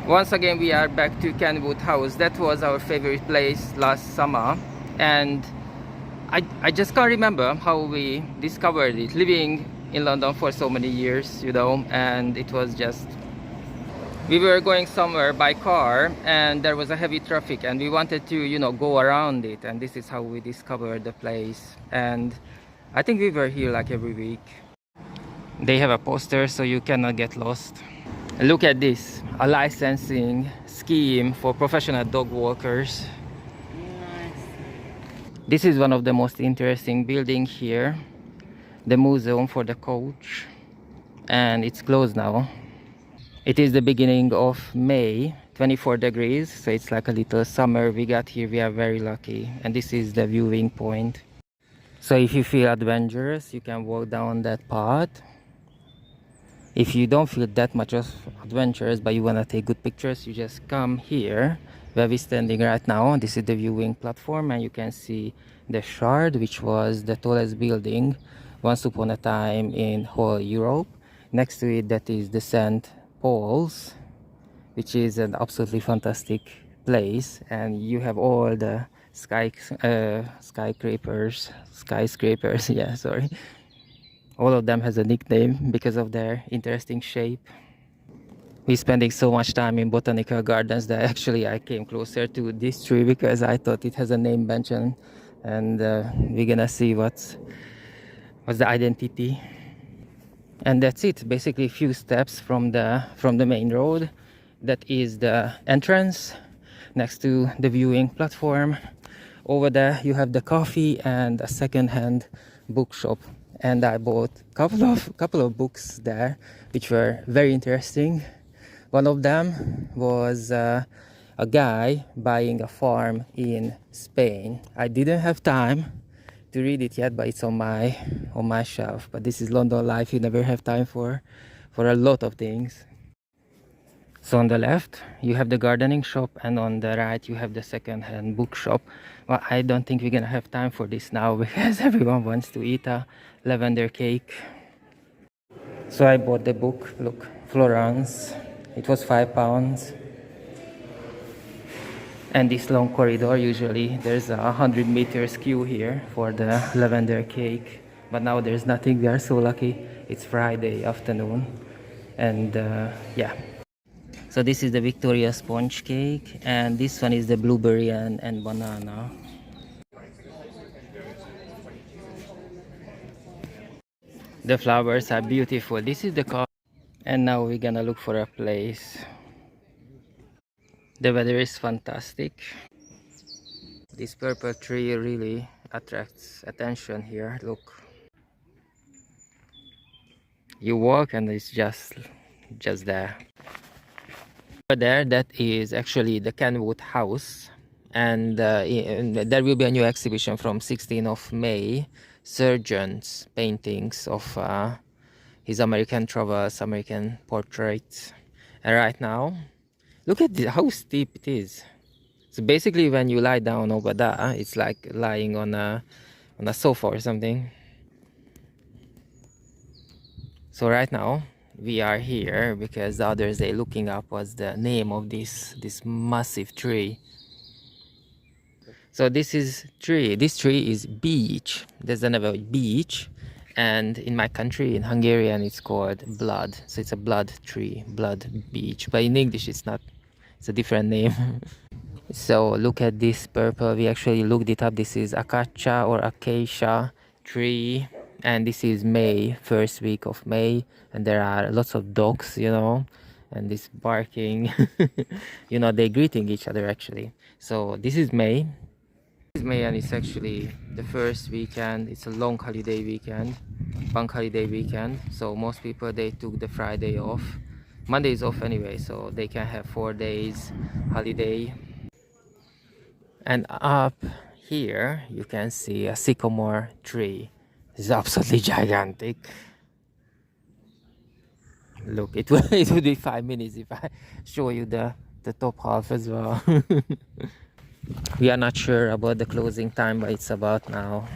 Once again, we are back to Kenwood House. That was our favorite place last summer, and I just can't remember how we discovered it. Living in London for so many years, you know, and it was just, we were going somewhere by car and there was a heavy traffic and we wanted to, you know, go around it, and this is how we discovered the place. And I think we were here like every week. They have a poster so you cannot get lost. Look at this, a licensing scheme for professional dog walkers. Nice. This is one of the most interesting buildings here, the museum for the coach, and it's closed now. It is the beginning of May, 24 degrees, so it's like a little summer we got here. We are very lucky, and this is the viewing point. So if you feel adventurous, you can walk down that path. If you don't feel that much of adventurous but you want to take good pictures, you just come here where we're standing right now. This is the viewing platform, and you can see the Shard, which was the tallest building once upon a time in whole Europe. Next to it, that is the St. Paul's, which is an absolutely fantastic place, and you have all the skyscrapers, yeah, sorry. All of them has a nickname because of their interesting shape. We're spending so much time in botanical gardens that actually I came closer to this tree because I thought it has a name mentioned, and we're gonna see what's the identity. And that's it, basically a few steps from the main road. That is the entrance next to the viewing platform. Over there you have the coffee and a second-hand bookshop, and I bought a couple of books there which were very interesting. One of them was a guy buying a farm in Spain. I didn't have time to read it yet, but it's on my shelf. But this is London life, you never have time for a lot of things. So on the left you have the gardening shop, and on the right you have the second-hand bookshop. Well, I don't think we're gonna have time for this now because everyone wants to eat a lavender cake. So I bought the book, look, Florence. It was £5. And this long corridor, usually there's 100 meters queue here for the lavender cake, but now there's nothing. We are so lucky. It's Friday afternoon, and yeah. So this is the Victoria sponge cake, and this one is the blueberry and banana. The flowers are beautiful. This is the car, and now we're gonna look for a place. The weather is fantastic. This purple tree really attracts attention here. Look, you walk and it's just there. Over there, that is actually the Kenwood House, and there will be a new exhibition from 16th of May. Surgeon's paintings of his American travels, American portraits. And right now, look at this, how steep it is. So basically when you lie down over there, it's like lying on a sofa or something. So right now we are here because the other day looking up was the name of this massive tree. So this tree is beech. There's another beech, and in my country, in Hungarian, it's called blood. So it's a blood tree, blood beech. But in English, it's not. It's a different name. So look at this purple. We actually looked it up. This is acacia or acacia tree, and this is May, first week of May, and there are lots of dogs, you know, and this barking. You know, they're greeting each other actually. So this is May. And it's actually the first weekend. It's a long holiday weekend, bank holiday weekend, so most people, they took the Friday off. Monday is off anyway, so they can have 4 days holiday. And up here you can see a sycamore tree. It's absolutely gigantic. Look, it would be 5 minutes if I show you the top half as well. We are not sure about the closing time, but it's about now.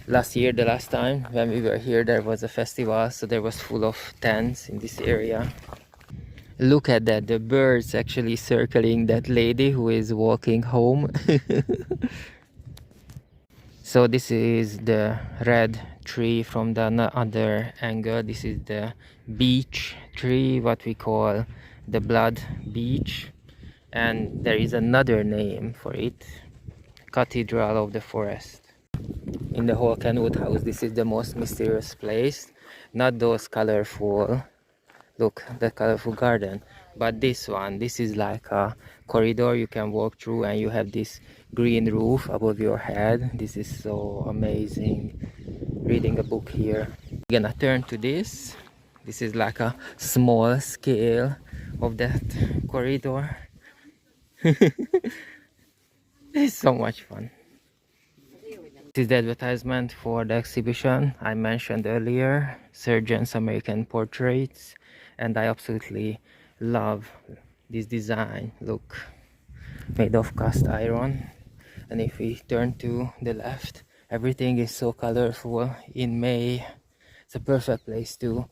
Last year, the last time when we were here, there was a festival, so there was full of tents in this area. Look at that, the birds actually circling that lady who is walking home. So this is the red tree from the other angle. This is the beech tree, what we call the blood beech. And there is another name for it, Cathedral of the Forest. In the whole Kenwood house, this is the most mysterious place. Not those colorful, look, the colorful garden, but this one. This is like a corridor you can walk through, and you have this green roof above your head. This is so amazing. Reading a book here. We're gonna turn to this. This is like a small scale of that corridor. It's so much fun. This is the advertisement for the exhibition I mentioned earlier, Surgeon's American Portraits, and I absolutely love this design. Look, made of cast iron. And if we turn to the left, everything is so colorful. In May, it's a perfect place to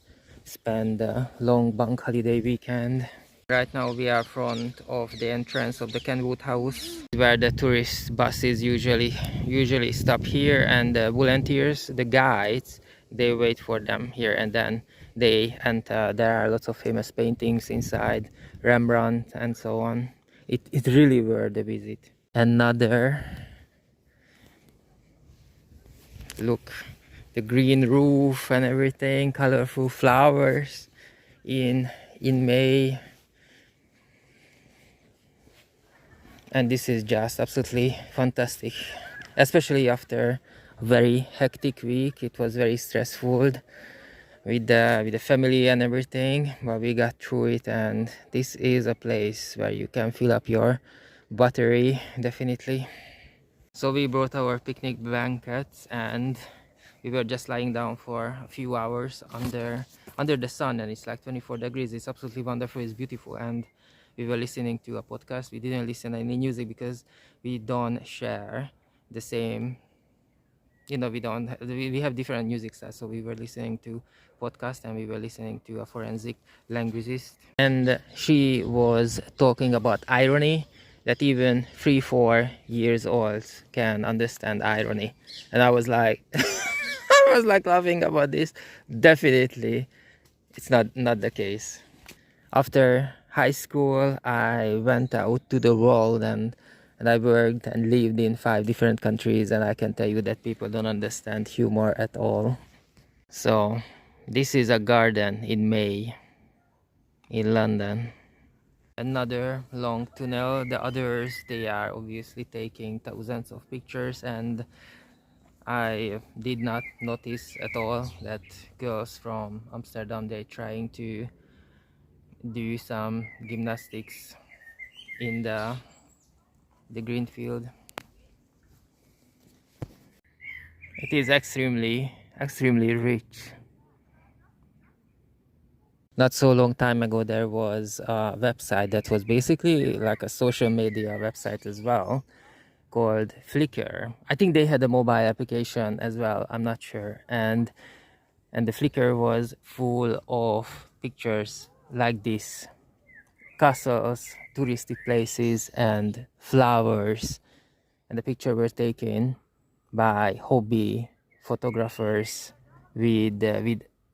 spend a long bank holiday weekend. Right now we are front of the entrance of the Kenwood House, where the tourist buses usually stop here, and the volunteers, the guides, they wait for them here, and then they enter. There are lots of famous paintings inside, Rembrandt and so on. It really worth the visit. Another look, the green roof and everything, colorful flowers in May. And this is just absolutely fantastic, especially after a very hectic week. It was very stressful with the family and everything, but we got through it, and this is a place where you can fill up your battery, definitely. So we brought our picnic blankets, and we were just lying down for a few hours under the sun, and it's like 24 degrees. It's absolutely wonderful, it's beautiful. And we were listening to a podcast. We didn't listen to any music because we don't share the same, we have different music styles. So we were listening to podcast, and we were listening to a forensic linguist, and she was talking about irony, that even 3-4 years old can understand irony. And I was like I was like laughing about this. Definitely it's not the case. After high school, I went out to the world, and I worked and lived in 5 different countries, and I can tell you that people don't understand humor at all. So this is a garden in May in London. Another long tunnel. The others, they are obviously taking thousands of pictures, and I did not notice at all that girls from Amsterdam, they're trying to do some gymnastics in the green field. It is extremely rich. Not so long time ago, there was a website that was basically like a social media website as well, called Flickr. I think they had a mobile application as well, I'm not sure. And the Flickr was full of pictures like this: castles, touristic places, and flowers. And the picture were taken by hobby photographers with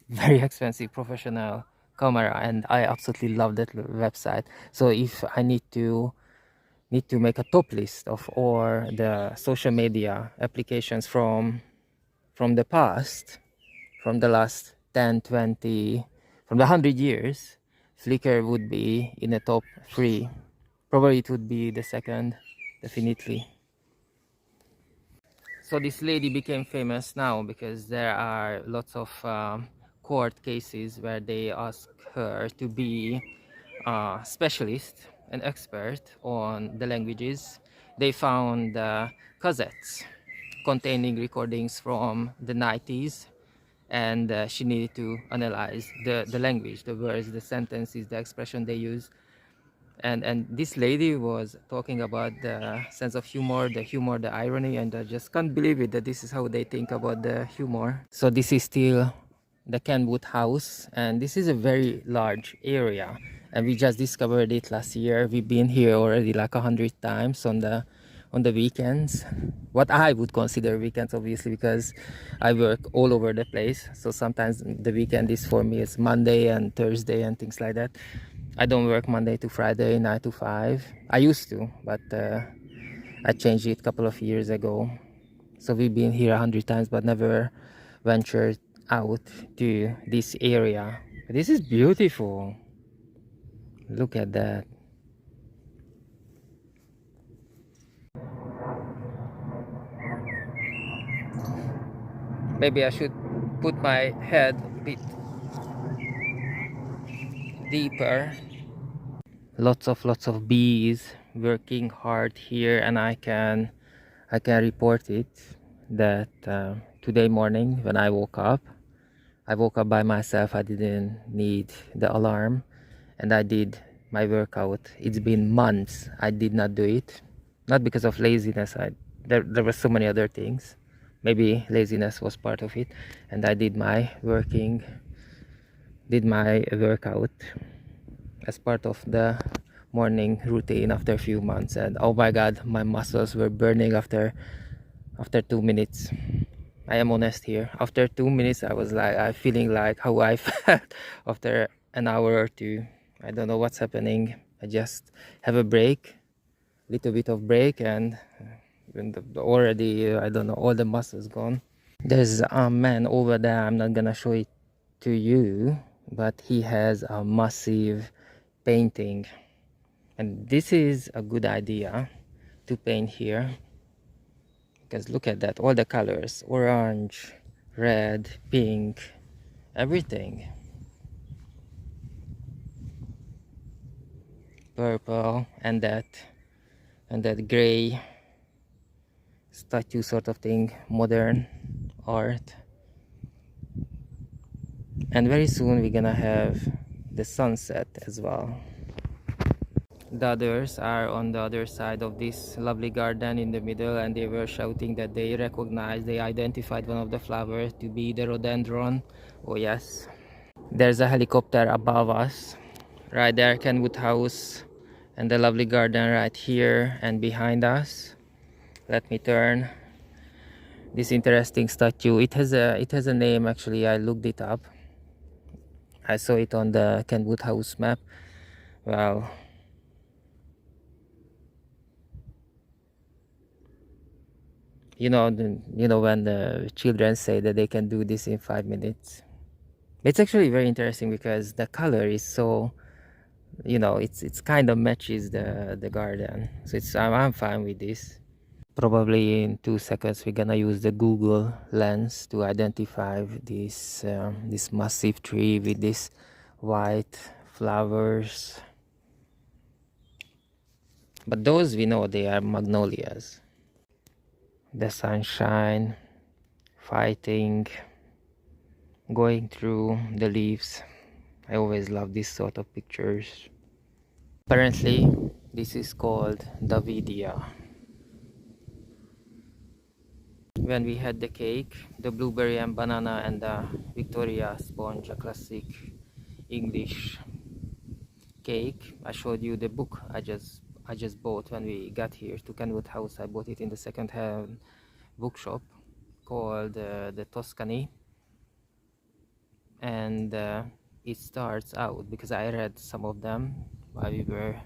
very expensive professional camera, and I absolutely love that website. So if I need to make a top list of all the social media applications from the past, from the last 10, 20, from the 100 years, Flickr would be in the top 3. Probably it would be the second, definitely. So this lady became famous now because there are lots of court cases where they ask her to be a specialist, an expert on the languages. They found cassettes containing recordings from the 90s, and she needed to analyze the language, the words, the sentences, the expression they use. And this lady was talking about the sense of humor, the irony, and I just can't believe it that this is how they think about the humor. So this is still the Kenwood House, and this is a very large area, and we just discovered it last year. We've been here already like 100 times on the weekends, what I would consider weekends, obviously, because I work all over the place. So sometimes the weekend is for me, it's Monday and Thursday and things like that. I don't work Monday to Friday 9 to 5. I used to, but I changed it a couple of years ago. So we've been here 100 times but never ventured out to this area. This is beautiful. Look at that. Maybe I should put my head a bit deeper. Lots of bees working hard here, and I can report it that today morning when I woke up by myself. I didn't need the alarm, and I did my workout. It's been months I did not do it, not because of laziness. There were so many other things. Maybe laziness was part of it, and I did my workout as part of the morning routine after a few months, and oh my god, my muscles were burning after 2 minutes. I am honest here. After 2 minutes, I was like, I feeling like how I felt after an hour or two. I don't know what's happening. I just have a break, little bit of break, and already I don't know, all the muscles gone. There's a man over there. I'm not gonna show it to you, but he has a massive painting, and this is a good idea to paint here. Because look at that, all the colors, orange, red, pink, everything. Purple, and that gray statue sort of thing, modern art. And very soon we're gonna have the sunset as well. The others are on the other side of this lovely garden in the middle, and they were shouting that they identified one of the flowers to be the rhododendron. Oh yes. There's a helicopter above us. Right there, Kenwood House, and the lovely garden right here and behind us. Let me turn. This interesting statue. It has a name actually. I looked it up. I saw it on the Kenwood House map. Well, you know when the children say that they can do this in 5 minutes. It's actually very interesting because the color is so, it's kind of matches the garden. So I'm fine with this. Probably in 2 seconds we're gonna use the Google Lens to identify this massive tree with these white flowers. But those, we know they are magnolias. The sunshine fighting, going through the leaves. I always love this sort of pictures. Apparently this is called Davidia. When we had the cake, the blueberry and banana and the Victoria sponge, a classic English cake, I showed you the book I just bought when we got here to Kenwood House. I bought it in the second-hand bookshop called the Tuscany, and it starts out, because I read some of them while we were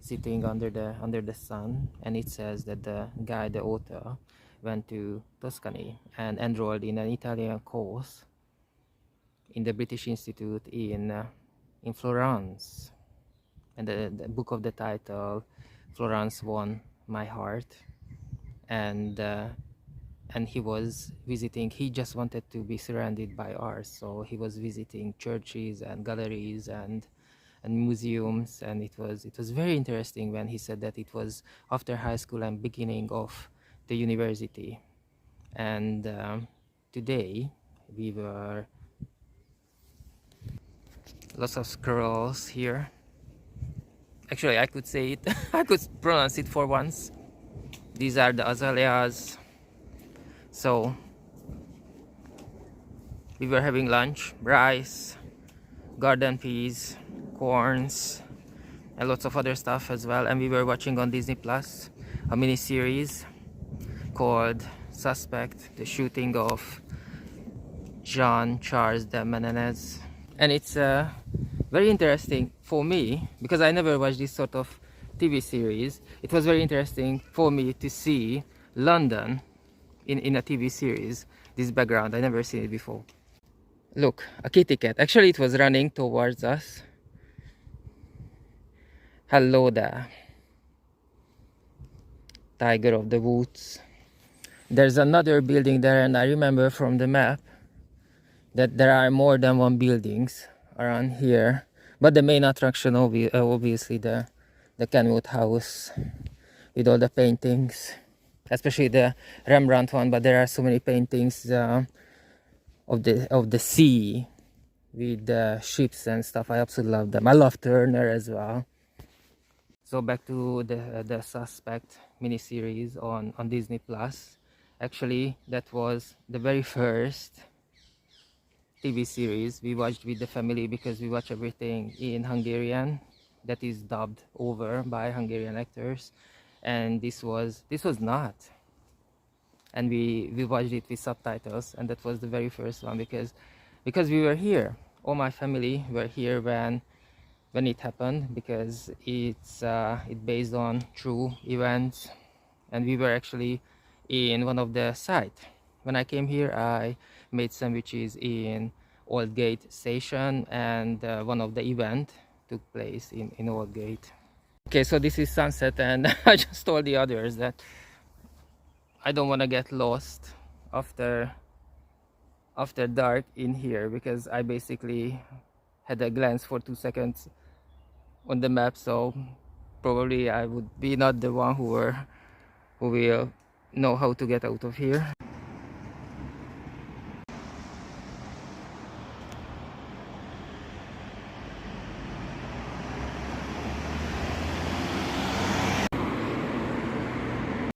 sitting under the sun, and it says that the guy, the author, went to Tuscany and enrolled in an Italian course in the British Institute in Florence, and the book of the title, Florence Won My Heart. And he was visiting, he just wanted to be surrounded by art, so he was visiting churches and galleries and museums, and it was very interesting when he said that it was after high school and beginning of the university. And today we were lots of squirrels here. Actually, I could say it I could pronounce it for once. These are the azaleas. So we were having lunch, rice, garden peas, corns, and lots of other stuff as well. And we were watching on Disney Plus a mini series called Suspect, the shooting of Jean Charles de Menendez. And it's very interesting for me because I never watched this sort of TV series. It was very interesting for me to see London in a TV series. This background, I never seen it before. Look, a kitty cat. Actually, it was running towards us. Hello there, tiger of the woods. There's another building there, and I remember from the map that there are more than one buildings around here. But the main attraction, obviously, the Kenwood House with all the paintings, especially the Rembrandt one. But there are so many paintings of the sea with the ships and stuff. I absolutely love them. I love Turner as well. So back to the Suspect miniseries on Disney Plus. Actually, that was the very first TV series we watched with the family because we watch everything in Hungarian that is dubbed over by Hungarian actors, and this was not. And we watched it with subtitles, and that was the very first one because we were here. All my family were here when it happened because it's based on true events, and we were actually in one of the sites. When I came here, I made sandwiches in Aldgate station, and one of the event took place in Aldgate. Okay, so this is sunset, and I just told the others that I don't want to get lost after dark in here because I basically had a glance for 2 seconds on the map, so probably I would be not the one who will know how to get out of here.